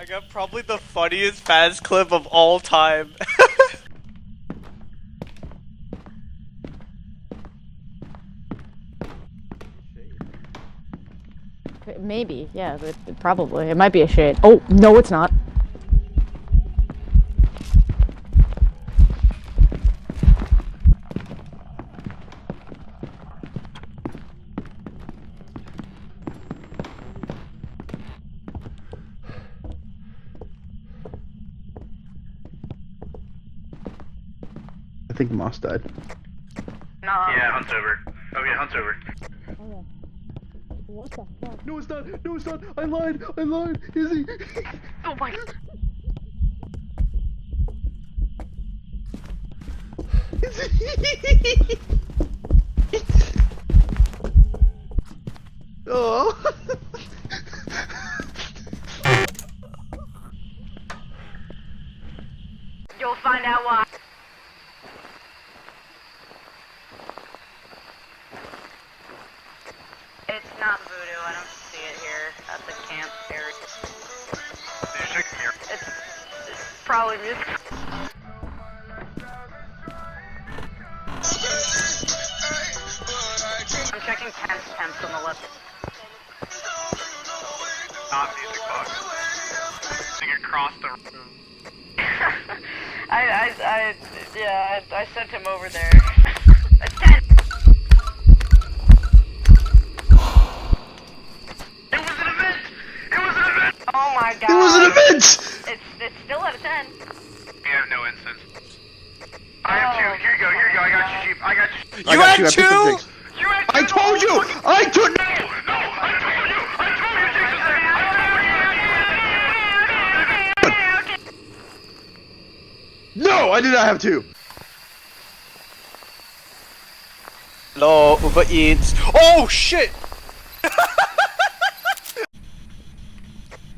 I got probably the funniest Phas clip of all time. Maybe, yeah, probably. It might be a shade. Oh, no, it's not. I think Moss died. No. Yeah, Hunt's over. Oh yeah, Hunt's over. Okay. What the fuck? No, it's not. No, it's not. I lied. I lied. Izzy. Oh my god. Izzy. Oh. You'll find out why. It's not voodoo. I don't see it here at the camp area. It's probably music. I'm checking temps on the left. Not music box. Sing across the room. I sent him over there. It's 10. It was an event! It was an event! Oh my god. It was an event! It's still at a 10. We have no instance. I have two. Here you go, here you go. I got you, Chief. I got you. You had two? You had two! I told you! I told No! No! I told you! I told you Chief was there! I told you! No, I did not have two. Hello, Uber Eats. Oh shit!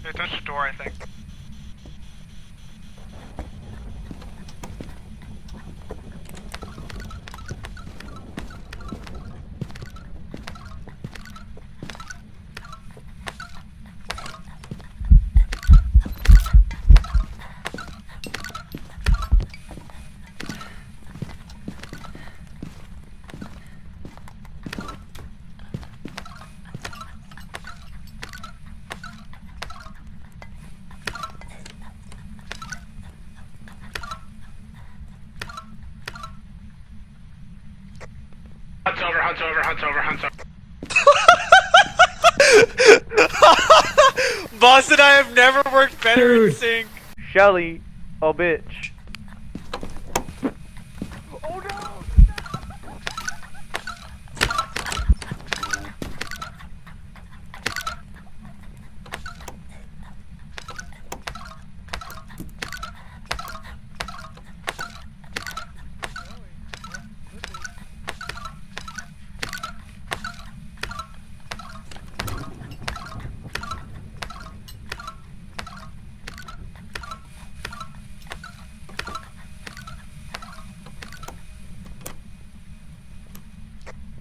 They touched the door, I think. Hunt's over. Boss and I have never worked better in sync. Shelly, oh bitch. Oh no!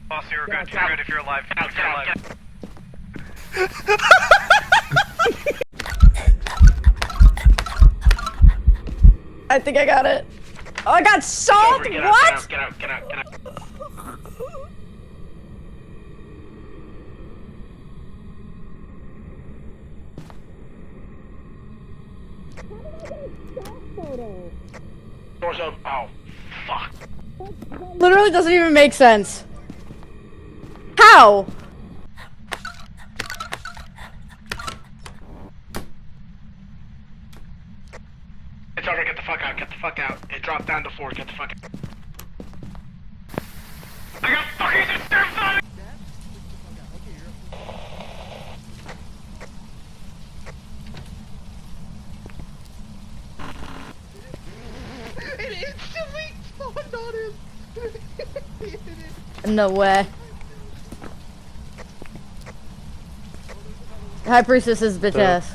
Boss, you're good. You're good if you're alive. If you're alive. I think I got it. Oh, I got salt? Get What? out. Doors open. Oh, fuck. Literally doesn't even make sense. How? It's over. Get the fuck out. It dropped down to 4. Get the fuck out. I got fucking disturbed. It instantly spawned on him. No way. High Priestess is bitch ass.